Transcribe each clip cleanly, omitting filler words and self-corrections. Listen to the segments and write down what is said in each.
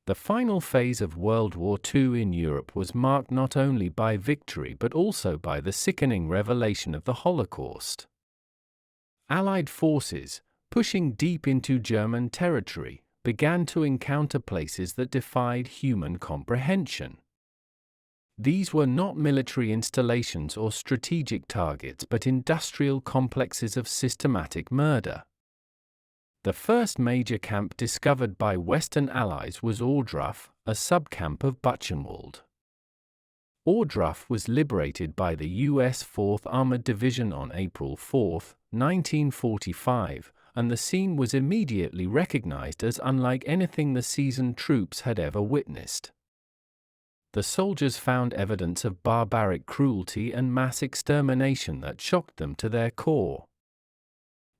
The final phase of World War II in Europe was marked not only by victory but also by the sickening revelation of the Holocaust. Allied forces, pushing deep into German territory, began to encounter places that defied human comprehension. These were not military installations or strategic targets but industrial complexes of systematic murder. The first major camp discovered by Western allies was Ohrdruf, a subcamp of Buchenwald. Ohrdruf was liberated by the U.S. 4th Armored Division on April 4, 1945, and the scene was immediately recognized as unlike anything the seasoned troops had ever witnessed. The soldiers found evidence of barbaric cruelty and mass extermination that shocked them to their core.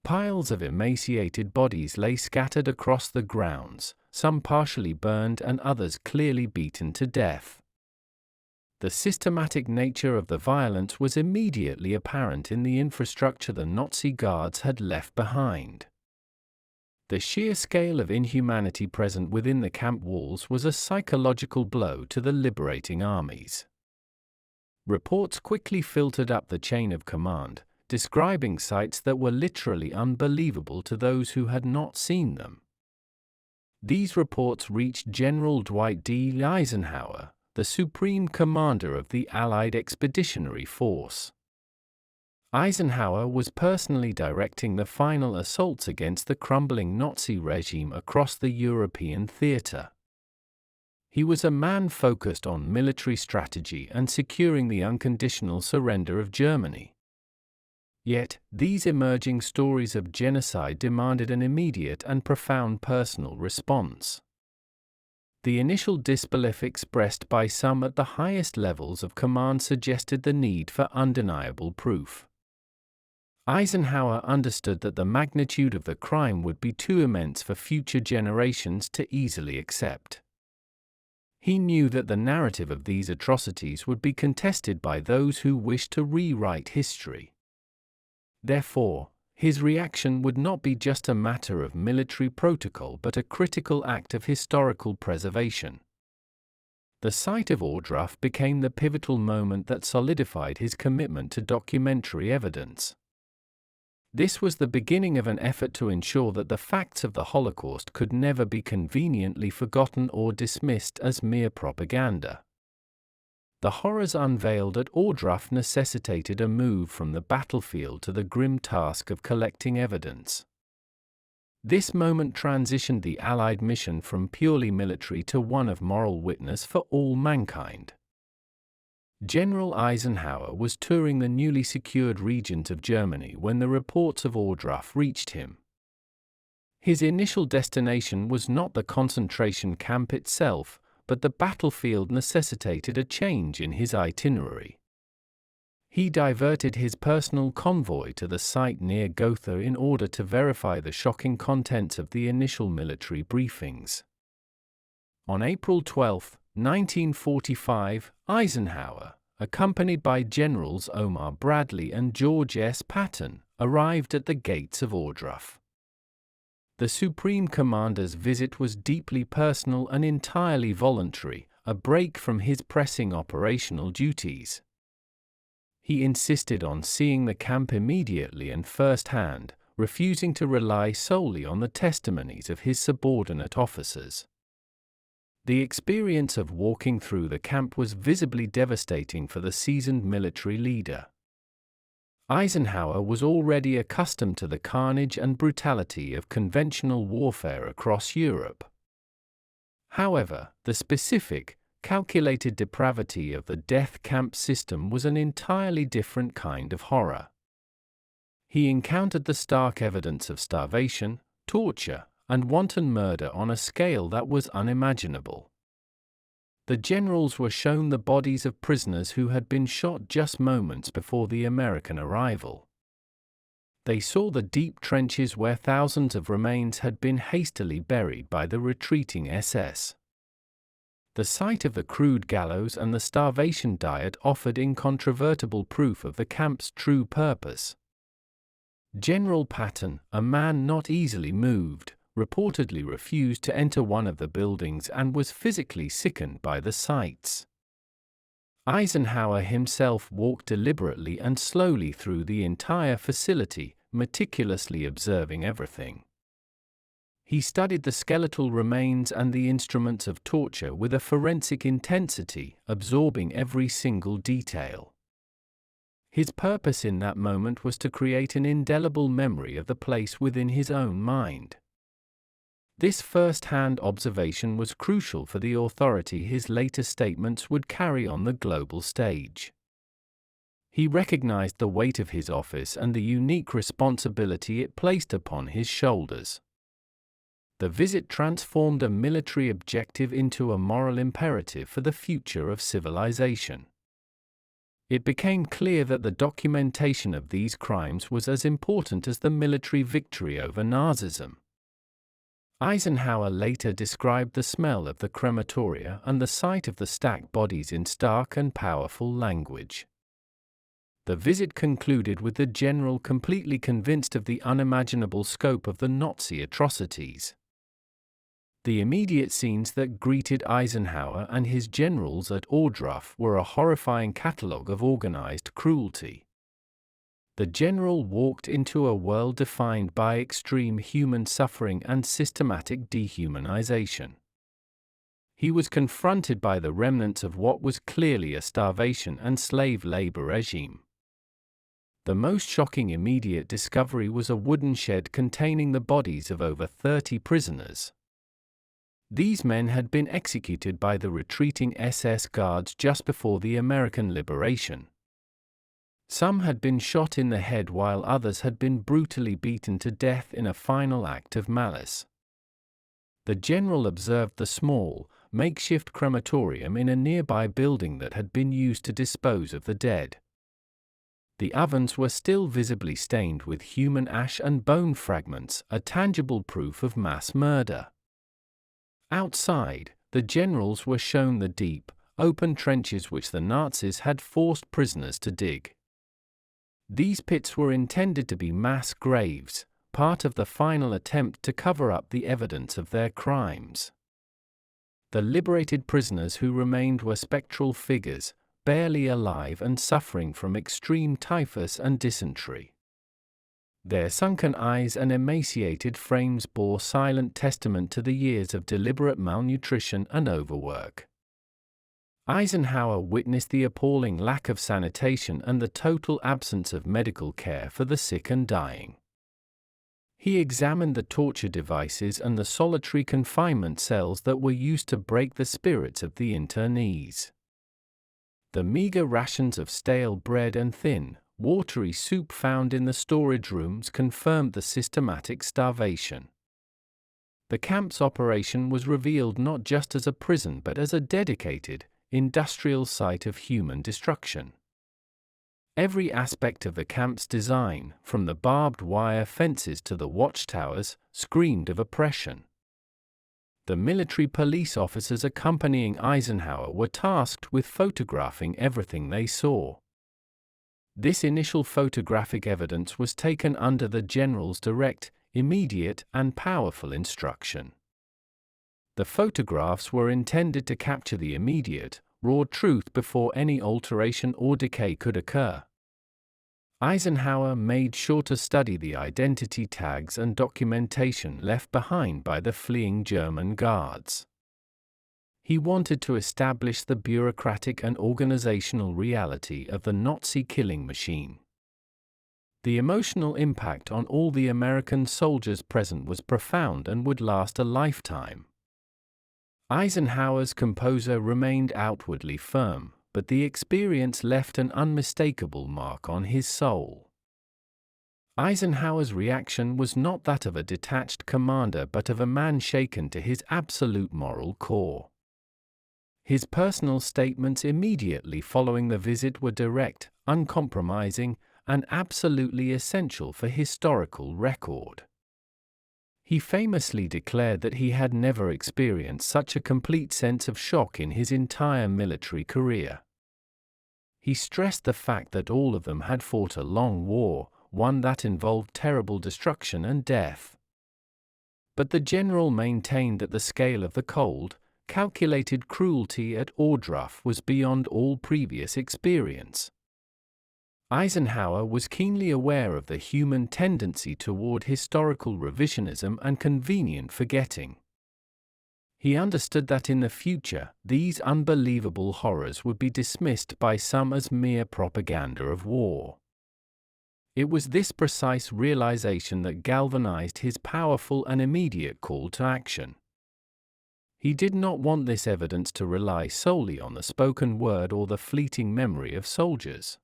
Piles of emaciated bodies lay scattered across the grounds, some partially burned and others clearly beaten to death. The systematic nature of the violence was immediately apparent in the infrastructure the Nazi guards had left behind. The sheer scale of inhumanity present within the camp walls was a psychological blow to the liberating armies. Reports quickly filtered up the chain of command, describing sights that were literally unbelievable to those who had not seen them. These reports reached General Dwight D. Eisenhower, the supreme commander of the Allied Expeditionary Force. Eisenhower was personally directing the final assaults against the crumbling Nazi regime across the European theater. He was a man focused on military strategy and securing the unconditional surrender of Germany. Yet, these emerging stories of genocide demanded an immediate and profound personal response. The initial disbelief expressed by some at the highest levels of command suggested the need for undeniable proof. Eisenhower understood that the magnitude of the crime would be too immense for future generations to easily accept. He knew that the narrative of these atrocities would be contested by those who wished to rewrite history. Therefore, his reaction would not be just a matter of military protocol but a critical act of historical preservation. The sight of Ohrdruf became the pivotal moment that solidified his commitment to documentary evidence. This was the beginning of an effort to ensure that the facts of the Holocaust could never be conveniently forgotten or dismissed as mere propaganda. The horrors unveiled at Ohrdruf necessitated a move from the battlefield to the grim task of collecting evidence. This moment transitioned the Allied mission from purely military to one of moral witness for all mankind. General Eisenhower was touring the newly secured regions of Germany when the reports of Ohrdruf reached him. His initial destination was not the concentration camp itself, but the battlefield necessitated a change in his itinerary. He diverted his personal convoy to the site near Gotha in order to verify the shocking contents of the initial military briefings. On April 12, 1945, Eisenhower, accompanied by Generals Omar Bradley and George S. Patton, arrived at the gates of Ohrdruf. The Supreme Commander's visit was deeply personal and entirely voluntary, a break from his pressing operational duties. He insisted on seeing the camp immediately and first-hand, refusing to rely solely on the testimonies of his subordinate officers. The experience of walking through the camp was visibly devastating for the seasoned military leader. Eisenhower was already accustomed to the carnage and brutality of conventional warfare across Europe. However, the specific, calculated depravity of the death camp system was an entirely different kind of horror. He encountered the stark evidence of starvation, torture, and wanton murder on a scale that was unimaginable. The generals were shown the bodies of prisoners who had been shot just moments before the American arrival. They saw the deep trenches where thousands of remains had been hastily buried by the retreating SS. The sight of the crude gallows and the starvation diet offered incontrovertible proof of the camp's true purpose. General Patton, a man not easily moved, reportedly refused to enter one of the buildings and was physically sickened by the sights. Eisenhower himself walked deliberately and slowly through the entire facility, meticulously observing everything. He studied the skeletal remains and the instruments of torture with a forensic intensity, absorbing every single detail. His purpose in that moment was to create an indelible memory of the place within his own mind. This first-hand observation was crucial for the authority his later statements would carry on the global stage. He recognized the weight of his office and the unique responsibility it placed upon his shoulders. The visit transformed a military objective into a moral imperative for the future of civilization. It became clear that the documentation of these crimes was as important as the military victory over Nazism. Eisenhower later described the smell of the crematoria and the sight of the stacked bodies in stark and powerful language. The visit concluded with the general completely convinced of the unimaginable scope of the Nazi atrocities. The immediate scenes that greeted Eisenhower and his generals at Ohrdruf were a horrifying catalogue of organized cruelty. The general walked into a world defined by extreme human suffering and systematic dehumanization. He was confronted by the remnants of what was clearly a starvation and slave labor regime. The most shocking immediate discovery was a wooden shed containing the bodies of over 30 prisoners. These men had been executed by the retreating SS guards just before the American liberation. Some had been shot in the head while others had been brutally beaten to death in a final act of malice. The general observed the small, makeshift crematorium in a nearby building that had been used to dispose of the dead. The ovens were still visibly stained with human ash and bone fragments, a tangible proof of mass murder. Outside, the generals were shown the deep, open trenches which the Nazis had forced prisoners to dig. These pits were intended to be mass graves, part of the final attempt to cover up the evidence of their crimes. The liberated prisoners who remained were spectral figures, barely alive and suffering from extreme typhus and dysentery. Their sunken eyes and emaciated frames bore silent testament to the years of deliberate malnutrition and overwork. Eisenhower witnessed the appalling lack of sanitation and the total absence of medical care for the sick and dying. He examined the torture devices and the solitary confinement cells that were used to break the spirits of the internees. The meager rations of stale bread and thin, watery soup found in the storage rooms confirmed the systematic starvation. The camp's operation was revealed not just as a prison but as a dedicated, industrial site of human destruction. Every aspect of the camp's design, from the barbed wire fences to the watchtowers, screamed of oppression. The military police officers accompanying Eisenhower were tasked with photographing everything they saw. This initial photographic evidence was taken under the general's direct, immediate, and powerful instruction. The photographs were intended to capture the immediate, raw truth before any alteration or decay could occur. Eisenhower made sure to study the identity tags and documentation left behind by the fleeing German guards. He wanted to establish the bureaucratic and organizational reality of the Nazi killing machine. The emotional impact on all the American soldiers present was profound and would last a lifetime. Eisenhower's composure remained outwardly firm, but the experience left an unmistakable mark on his soul. Eisenhower's reaction was not that of a detached commander but of a man shaken to his absolute moral core. His personal statements immediately following the visit were direct, uncompromising, and absolutely essential for historical record. He famously declared that he had never experienced such a complete sense of shock in his entire military career. He stressed the fact that all of them had fought a long war, one that involved terrible destruction and death. But the general maintained that the scale of the cold, calculated cruelty at Ohrdruf was beyond all previous experience. Eisenhower was keenly aware of the human tendency toward historical revisionism and convenient forgetting. He understood that in the future, these unbelievable horrors would be dismissed by some as mere propaganda of war. It was this precise realization that galvanized his powerful and immediate call to action. He did not want this evidence to rely solely on the spoken word or the fleeting memory of soldiers.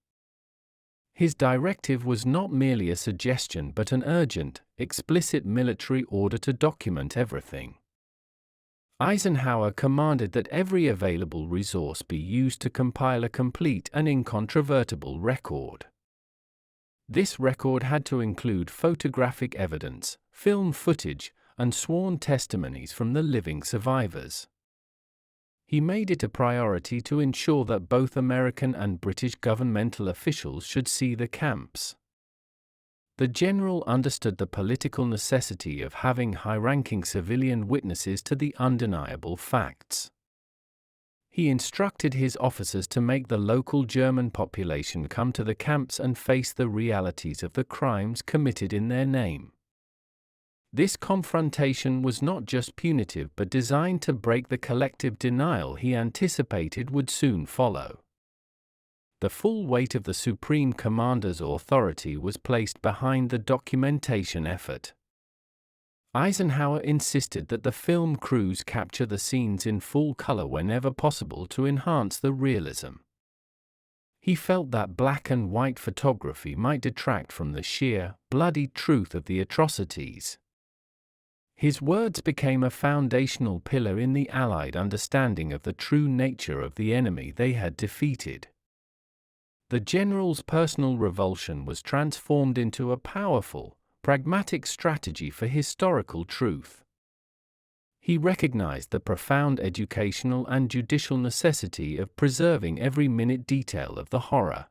His directive was not merely a suggestion but an urgent, explicit military order to document everything. Eisenhower commanded that every available resource be used to compile a complete and incontrovertible record. This record had to include photographic evidence, film footage, and sworn testimonies from the living survivors. He made it a priority to ensure that both American and British governmental officials should see the camps. The general understood the political necessity of having high-ranking civilian witnesses to the undeniable facts. He instructed his officers to make the local German population come to the camps and face the realities of the crimes committed in their name. This confrontation was not just punitive but designed to break the collective denial he anticipated would soon follow. The full weight of the Supreme Commander's authority was placed behind the documentation effort. Eisenhower insisted that the film crews capture the scenes in full color whenever possible to enhance the realism. He felt that black and white photography might detract from the sheer, bloody truth of the atrocities. His words became a foundational pillar in the Allied understanding of the true nature of the enemy they had defeated. The general's personal revulsion was transformed into a powerful, pragmatic strategy for historical truth. He recognized the profound educational and judicial necessity of preserving every minute detail of the horror.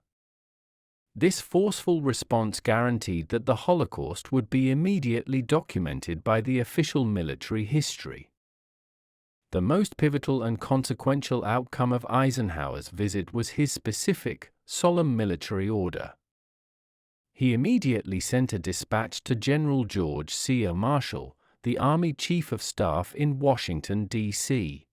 This forceful response guaranteed that the Holocaust would be immediately documented by the official military history. The most pivotal and consequential outcome of Eisenhower's visit was his specific, solemn military order. He immediately sent a dispatch to General George C. Marshall, the Army Chief of Staff in Washington, D.C.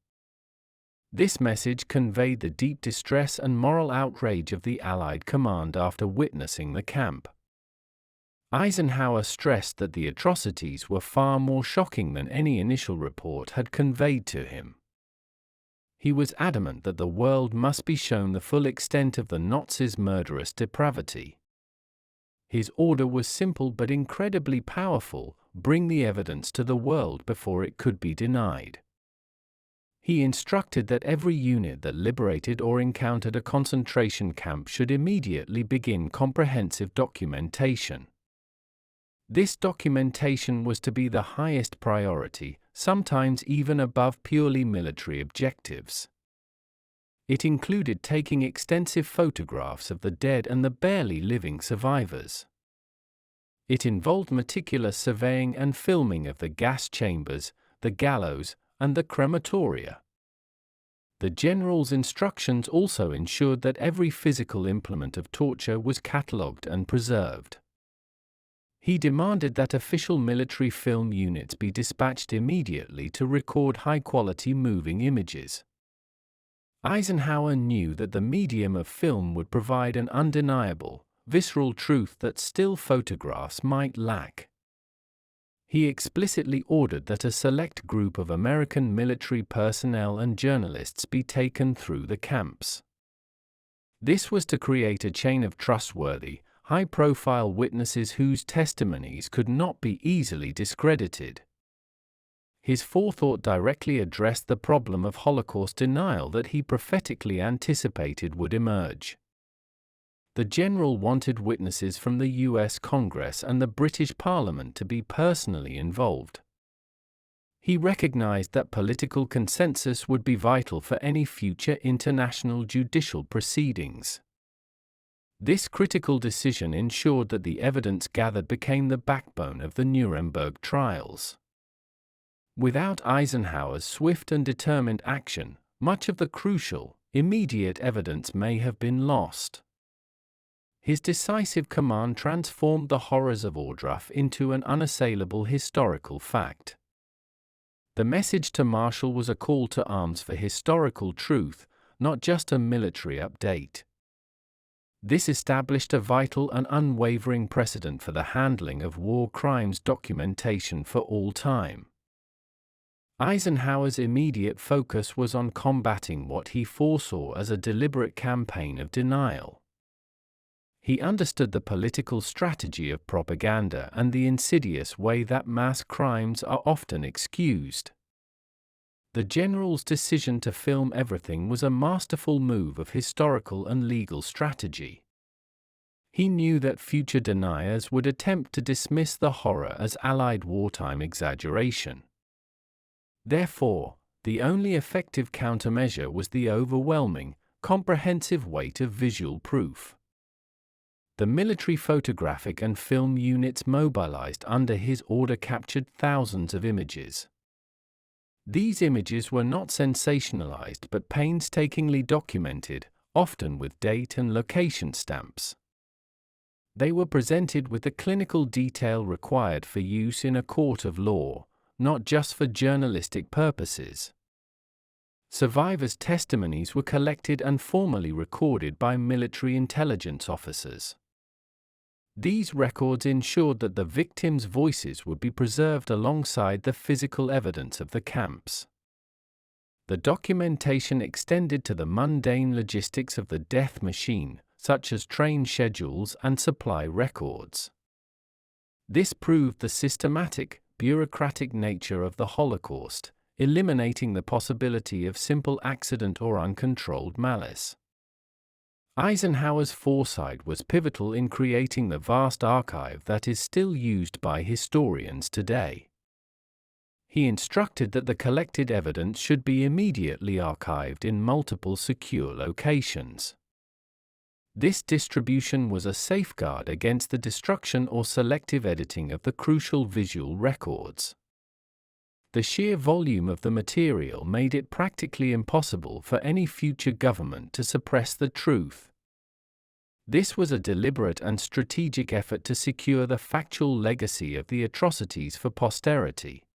This message conveyed the deep distress and moral outrage of the Allied command after witnessing the camp. Eisenhower stressed that the atrocities were far more shocking than any initial report had conveyed to him. He was adamant that the world must be shown the full extent of the Nazis' murderous depravity. His order was simple but incredibly powerful: bring the evidence to the world before it could be denied. He instructed that every unit that liberated or encountered a concentration camp should immediately begin comprehensive documentation. This documentation was to be the highest priority, sometimes even above purely military objectives. It included taking extensive photographs of the dead and the barely living survivors. It involved meticulous surveying and filming of the gas chambers, the gallows, and the crematoria. The general's instructions also ensured that every physical implement of torture was catalogued and preserved. He demanded that official military film units be dispatched immediately to record high-quality moving images. Eisenhower knew that the medium of film would provide an undeniable, visceral truth that still photographs might lack. He explicitly ordered that a select group of American military personnel and journalists be taken through the camps. This was to create a chain of trustworthy, high-profile witnesses whose testimonies could not be easily discredited. His forethought directly addressed the problem of Holocaust denial that he prophetically anticipated would emerge. The general wanted witnesses from the U.S. Congress and the British Parliament to be personally involved. He recognized that political consensus would be vital for any future international judicial proceedings. This critical decision ensured that the evidence gathered became the backbone of the Nuremberg trials. Without Eisenhower's swift and determined action, much of the crucial, immediate evidence may have been lost. His decisive command transformed the horrors of Ohrdruf into an unassailable historical fact. The message to Marshall was a call to arms for historical truth, not just a military update. This established a vital and unwavering precedent for the handling of war crimes documentation for all time. Eisenhower's immediate focus was on combating what he foresaw as a deliberate campaign of denial. He understood the political strategy of propaganda and the insidious way that mass crimes are often excused. The general's decision to film everything was a masterful move of historical and legal strategy. He knew that future deniers would attempt to dismiss the horror as Allied wartime exaggeration. Therefore, the only effective countermeasure was the overwhelming, comprehensive weight of visual proof. The military photographic and film units mobilized under his order captured thousands of images. These images were not sensationalized but painstakingly documented, often with date and location stamps. They were presented with the clinical detail required for use in a court of law, not just for journalistic purposes. Survivors' testimonies were collected and formally recorded by military intelligence officers. These records ensured that the victims' voices would be preserved alongside the physical evidence of the camps. The documentation extended to the mundane logistics of the death machine, such as train schedules and supply records. This proved the systematic, bureaucratic nature of the Holocaust, eliminating the possibility of simple accident or uncontrolled malice. Eisenhower's foresight was pivotal in creating the vast archive that is still used by historians today. He instructed that the collected evidence should be immediately archived in multiple secure locations. This distribution was a safeguard against the destruction or selective editing of the crucial visual records. The sheer volume of the material made it practically impossible for any future government to suppress the truth. This was a deliberate and strategic effort to secure the factual legacy of the atrocities for posterity.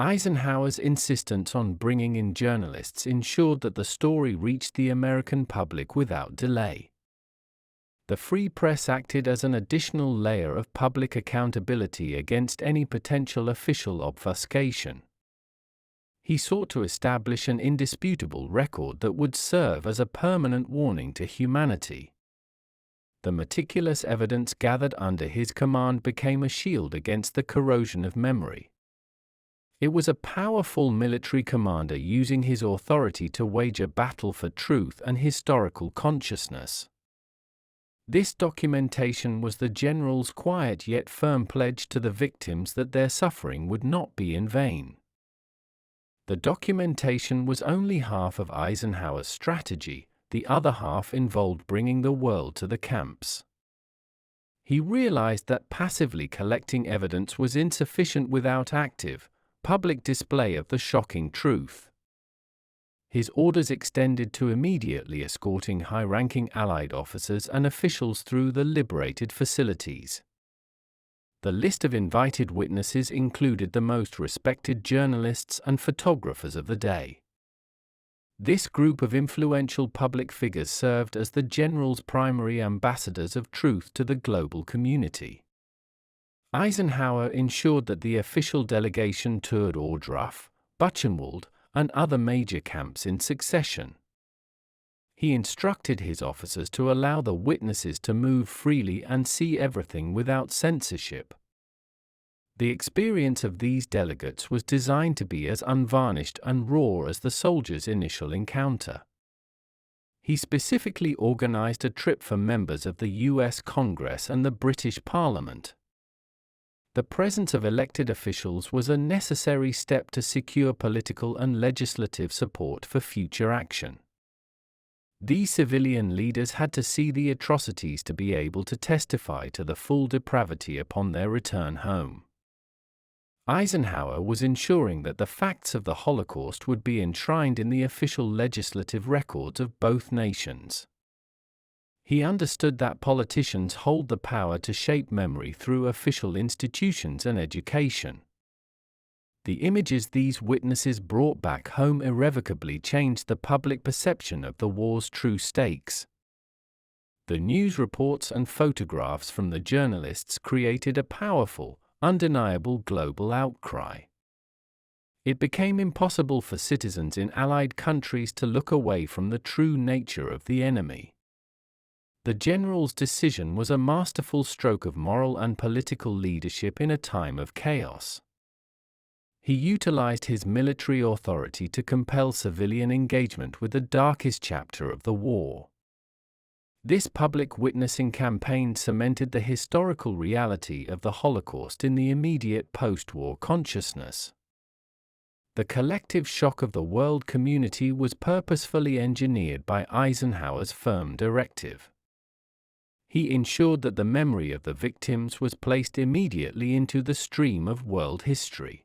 Eisenhower's insistence on bringing in journalists ensured that the story reached the American public without delay. The Free Press acted as an additional layer of public accountability against any potential official obfuscation. He sought to establish an indisputable record that would serve as a permanent warning to humanity. The meticulous evidence gathered under his command became a shield against the corrosion of memory. It was a powerful military commander using his authority to wage a battle for truth and historical consciousness. This documentation was the general's quiet yet firm pledge to the victims that their suffering would not be in vain. The documentation was only half of Eisenhower's strategy, the other half involved bringing the world to the camps. He realized that passively collecting evidence was insufficient without active, public display of the shocking truth. His orders extended to immediately escorting high-ranking Allied officers and officials through the liberated facilities. The list of invited witnesses included the most respected journalists and photographers of the day. This group of influential public figures served as the general's primary ambassadors of truth to the global community. Eisenhower ensured that the official delegation toured Ohrdruf, Buchenwald, and other major camps in succession. He instructed his officers to allow the witnesses to move freely and see everything without censorship. The experience of these delegates was designed to be as unvarnished and raw as the soldiers' initial encounter. He specifically organized a trip for members of the U.S. Congress and the British Parliament. The presence of elected officials was a necessary step to secure political and legislative support for future action. These civilian leaders had to see the atrocities to be able to testify to the full depravity upon their return home. Eisenhower was ensuring that the facts of the Holocaust would be enshrined in the official legislative records of both nations. He understood that politicians hold the power to shape memory through official institutions and education. The images these witnesses brought back home irrevocably changed the public perception of the war's true stakes. The news reports and photographs from the journalists created a powerful, undeniable global outcry. It became impossible for citizens in Allied countries to look away from the true nature of the enemy. The general's decision was a masterful stroke of moral and political leadership in a time of chaos. He utilized his military authority to compel civilian engagement with the darkest chapter of the war. This public witnessing campaign cemented the historical reality of the Holocaust in the immediate post-war consciousness. The collective shock of the world community was purposefully engineered by Eisenhower's firm directive. He ensured that the memory of the victims was placed immediately into the stream of world history.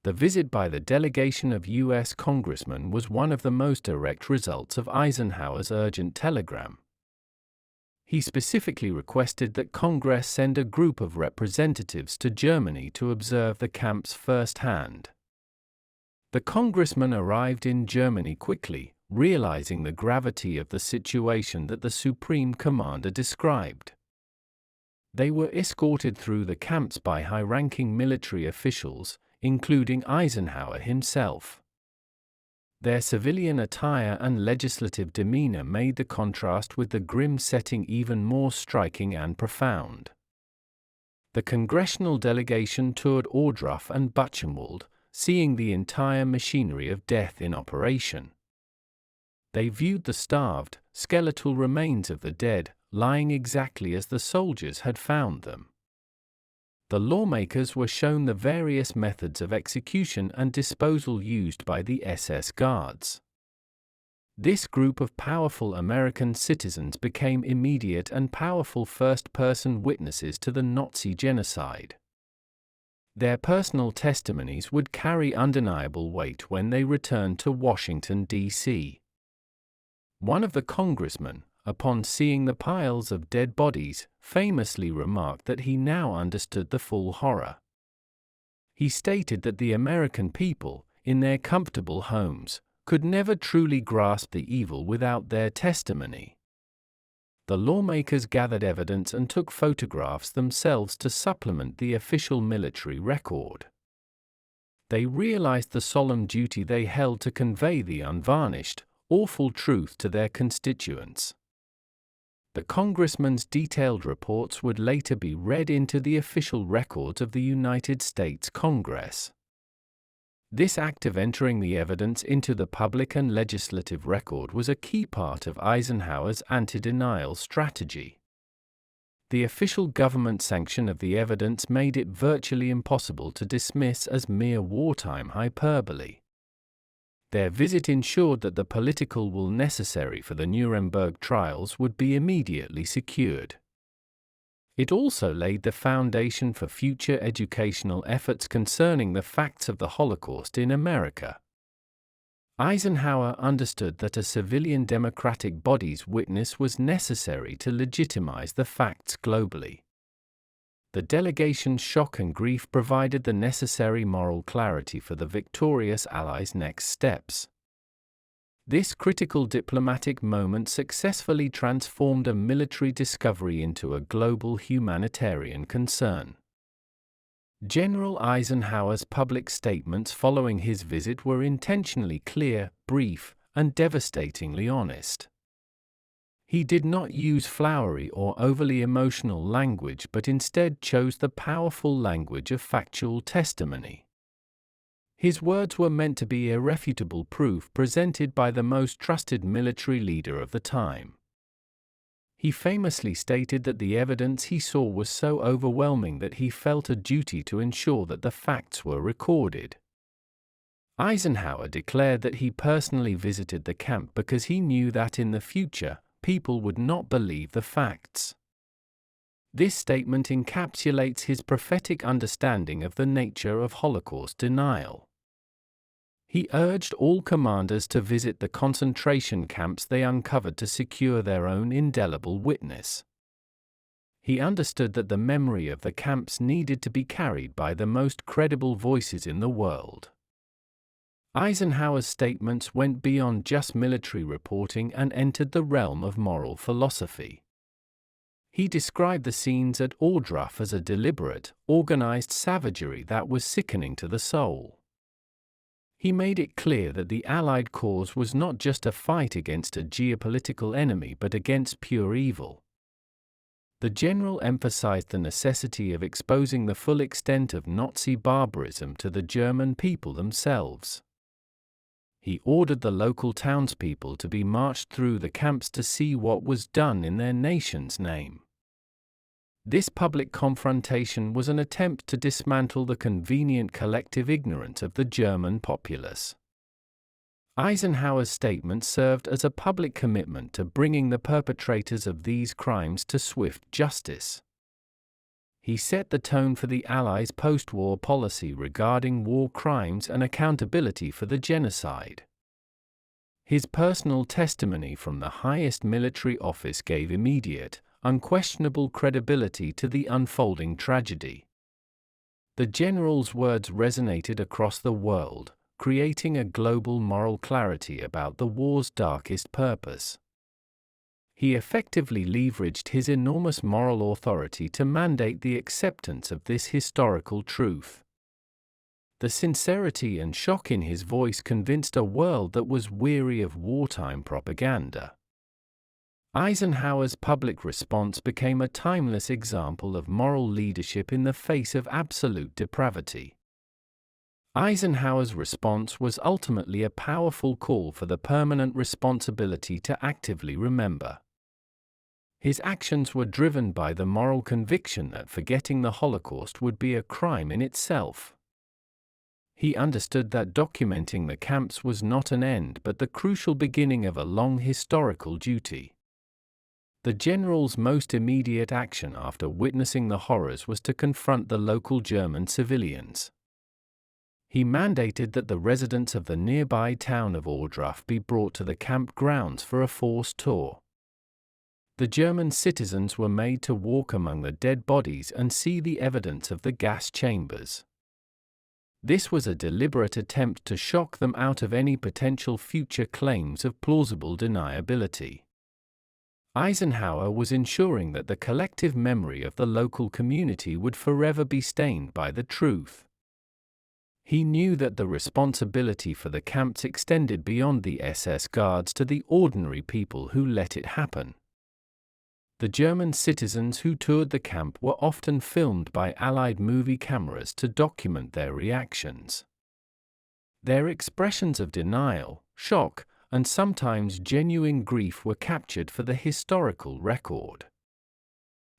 The visit by the delegation of U.S. congressmen was one of the most direct results of Eisenhower's urgent telegram. He specifically requested that Congress send a group of representatives to Germany to observe the camps firsthand. The congressmen arrived in Germany quickly, realizing the gravity of the situation that the Supreme Commander described. They were escorted through the camps by high-ranking military officials, including Eisenhower himself. Their civilian attire and legislative demeanor made the contrast with the grim setting even more striking and profound. The congressional delegation toured Ohrdruf and Buchenwald, seeing the entire machinery of death in operation. They viewed the starved, skeletal remains of the dead, lying exactly as the soldiers had found them. The lawmakers were shown the various methods of execution and disposal used by the SS guards. This group of powerful American citizens became immediate and powerful first-person witnesses to the Nazi genocide. Their personal testimonies would carry undeniable weight when they returned to Washington, D.C. One of the congressmen, upon seeing the piles of dead bodies, famously remarked that he now understood the full horror. He stated that the American people, in their comfortable homes, could never truly grasp the evil without their testimony. The lawmakers gathered evidence and took photographs themselves to supplement the official military record. They realized the solemn duty they held to convey the unvarnished, awful truth to their constituents. The congressmen's detailed reports would later be read into the official records of the United States Congress. This act of entering the evidence into the public and legislative record was a key part of Eisenhower's anti-denial strategy. The official government sanction of the evidence made it virtually impossible to dismiss as mere wartime hyperbole. Their visit ensured that the political will necessary for the Nuremberg trials would be immediately secured. It also laid the foundation for future educational efforts concerning the facts of the Holocaust in America. Eisenhower understood that a civilian democratic body's witness was necessary to legitimize the facts globally. The delegation's shock and grief provided the necessary moral clarity for the victorious Allies' next steps. This critical diplomatic moment successfully transformed a military discovery into a global humanitarian concern. General Eisenhower's public statements following his visit were intentionally clear, brief, and devastatingly honest. He did not use flowery or overly emotional language but instead chose the powerful language of factual testimony. His words were meant to be irrefutable proof presented by the most trusted military leader of the time. He famously stated that the evidence he saw was so overwhelming that he felt a duty to ensure that the facts were recorded. Eisenhower declared that he personally visited the camp because he knew that in the future, people would not believe the facts. This statement encapsulates his prophetic understanding of the nature of Holocaust denial. He urged all commanders to visit the concentration camps they uncovered to secure their own indelible witness. He understood that the memory of the camps needed to be carried by the most credible voices in the world. Eisenhower's statements went beyond just military reporting and entered the realm of moral philosophy. He described the scenes at Ohrdruf as a deliberate, organized savagery that was sickening to the soul. He made it clear that the Allied cause was not just a fight against a geopolitical enemy but against pure evil. The general emphasized the necessity of exposing the full extent of Nazi barbarism to the German people themselves. He ordered the local townspeople to be marched through the camps to see what was done in their nation's name. This public confrontation was an attempt to dismantle the convenient collective ignorance of the German populace. Eisenhower's statement served as a public commitment to bringing the perpetrators of these crimes to swift justice. He set the tone for the Allies' post-war policy regarding war crimes and accountability for the genocide. His personal testimony from the highest military office gave immediate, unquestionable credibility to the unfolding tragedy. The general's words resonated across the world, creating a global moral clarity about the war's darkest purpose. He effectively leveraged his enormous moral authority to mandate the acceptance of this historical truth. The sincerity and shock in his voice convinced a world that was weary of wartime propaganda. Eisenhower's public response became a timeless example of moral leadership in the face of absolute depravity. Eisenhower's response was ultimately a powerful call for the permanent responsibility to actively remember. His actions were driven by the moral conviction that forgetting the Holocaust would be a crime in itself. He understood that documenting the camps was not an end but the crucial beginning of a long historical duty. The general's most immediate action after witnessing the horrors was to confront the local German civilians. He mandated that the residents of the nearby town of Ohrdruf be brought to the camp grounds for a forced tour. The German citizens were made to walk among the dead bodies and see the evidence of the gas chambers. This was a deliberate attempt to shock them out of any potential future claims of plausible deniability. Eisenhower was ensuring that the collective memory of the local community would forever be stained by the truth. He knew that the responsibility for the camps extended beyond the SS guards to the ordinary people who let it happen. The German citizens who toured the camp were often filmed by Allied movie cameras to document their reactions. Their expressions of denial, shock, and sometimes genuine grief were captured for the historical record.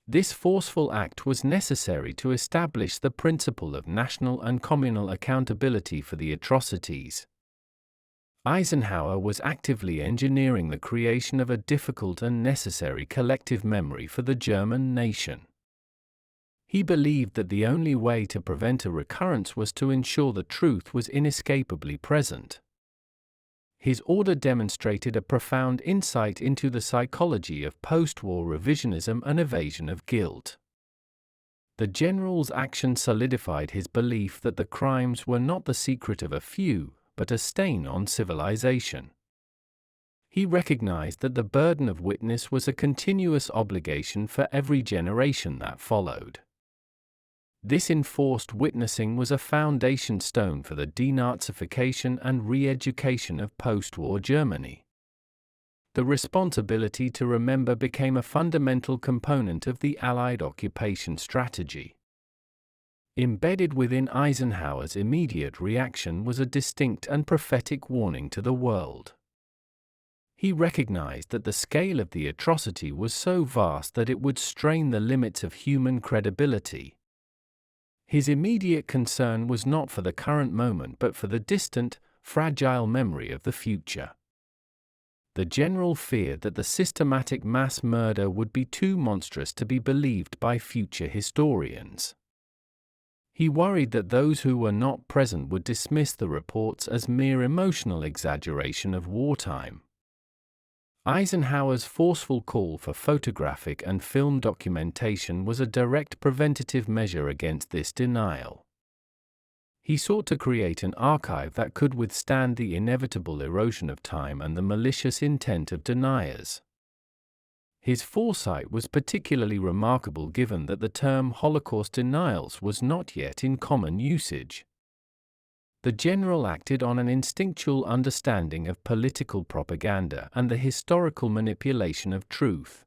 This forceful act was necessary to establish the principle of national and communal accountability for the atrocities. Eisenhower was actively engineering the creation of a difficult and necessary collective memory for the German nation. He believed that the only way to prevent a recurrence was to ensure the truth was inescapably present. His order demonstrated a profound insight into the psychology of post-war revisionism and evasion of guilt. The general's action solidified his belief that the crimes were not the secret of a few, but a stain on civilization. He recognized that the burden of witness was a continuous obligation for every generation that followed. This enforced witnessing was a foundation stone for the denazification and re-education of post-war Germany. The responsibility to remember became a fundamental component of the Allied occupation strategy. Embedded within Eisenhower's immediate reaction was a distinct and prophetic warning to the world. He recognized that the scale of the atrocity was so vast that it would strain the limits of human credibility. His immediate concern was not for the current moment but for the distant, fragile memory of the future. The general feared that the systematic mass murder would be too monstrous to be believed by future historians. He worried that those who were not present would dismiss the reports as mere emotional exaggeration of wartime. Eisenhower's forceful call for photographic and film documentation was a direct preventative measure against this denial. He sought to create an archive that could withstand the inevitable erosion of time and the malicious intent of deniers. His foresight was particularly remarkable given that the term Holocaust denials was not yet in common usage. The general acted on an instinctual understanding of political propaganda and the historical manipulation of truth.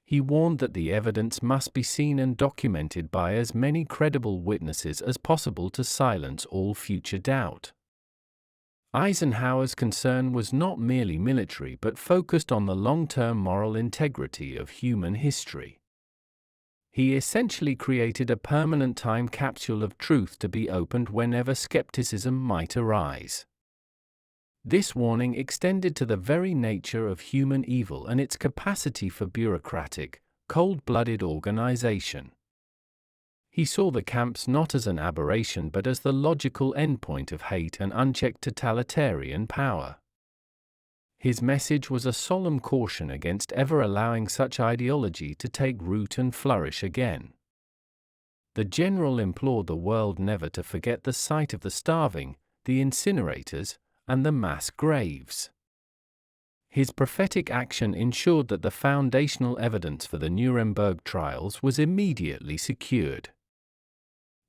He warned that the evidence must be seen and documented by as many credible witnesses as possible to silence all future doubt. Eisenhower's concern was not merely military but focused on the long-term moral integrity of human history. He essentially created a permanent time capsule of truth to be opened whenever skepticism might arise. This warning extended to the very nature of human evil and its capacity for bureaucratic, cold-blooded organization. He saw the camps not as an aberration but as the logical endpoint of hate and unchecked totalitarian power. His message was a solemn caution against ever allowing such ideology to take root and flourish again. The general implored the world never to forget the sight of the starving, the incinerators, and the mass graves. His prophetic action ensured that the foundational evidence for the Nuremberg trials was immediately secured.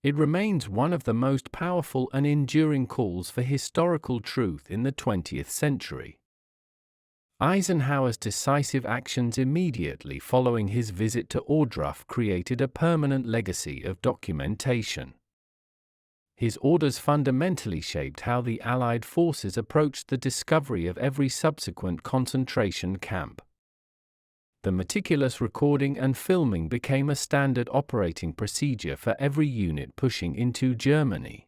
It remains one of the most powerful and enduring calls for historical truth in the 20th century. Eisenhower's decisive actions immediately following his visit to Ohrdruf created a permanent legacy of documentation. His orders fundamentally shaped how the Allied forces approached the discovery of every subsequent concentration camp. The meticulous recording and filming became a standard operating procedure for every unit pushing into Germany.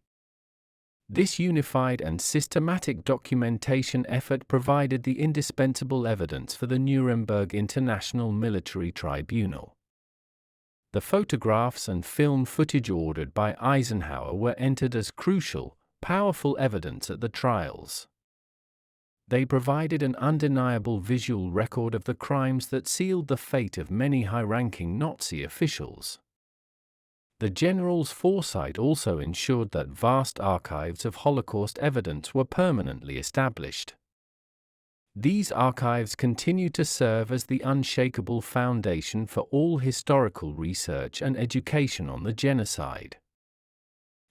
This unified and systematic documentation effort provided the indispensable evidence for the Nuremberg International Military Tribunal. The photographs and film footage ordered by Eisenhower were entered as crucial, powerful evidence at the trials. They provided an undeniable visual record of the crimes that sealed the fate of many high-ranking Nazi officials. The general's foresight also ensured that vast archives of Holocaust evidence were permanently established. These archives continue to serve as the unshakable foundation for all historical research and education on the genocide.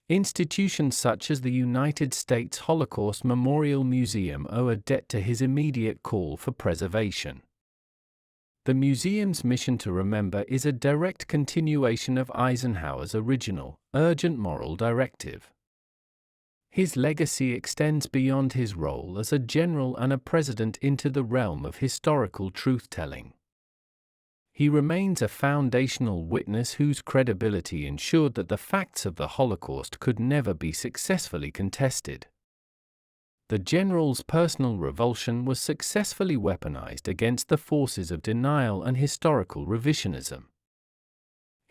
Institutions such as the United States Holocaust Memorial Museum owe a debt to his immediate call for preservation. The museum's mission to remember is a direct continuation of Eisenhower's original, urgent moral directive. His legacy extends beyond his role as a general and a president into the realm of historical truth-telling. He remains a foundational witness whose credibility ensured that the facts of the Holocaust could never be successfully contested. The general's personal revulsion was successfully weaponized against the forces of denial and historical revisionism.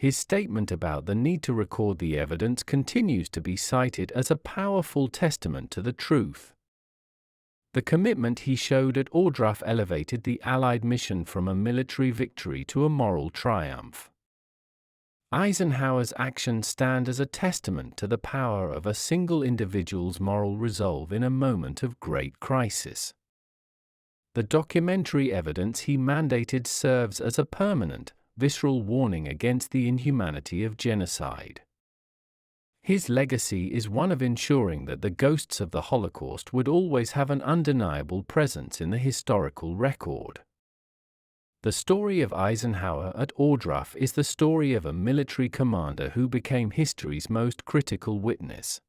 His statement about the need to record the evidence continues to be cited as a powerful testament to the truth. The commitment he showed at Ohrdruf elevated the Allied mission from a military victory to a moral triumph. Eisenhower's actions stand as a testament to the power of a single individual's moral resolve in a moment of great crisis. The documentary evidence he mandated serves as a permanent, visceral warning against the inhumanity of genocide. His legacy is one of ensuring that the ghosts of the Holocaust would always have an undeniable presence in the historical record. The story of Eisenhower at Ohrdruf is the story of a military commander who became history's most critical witness.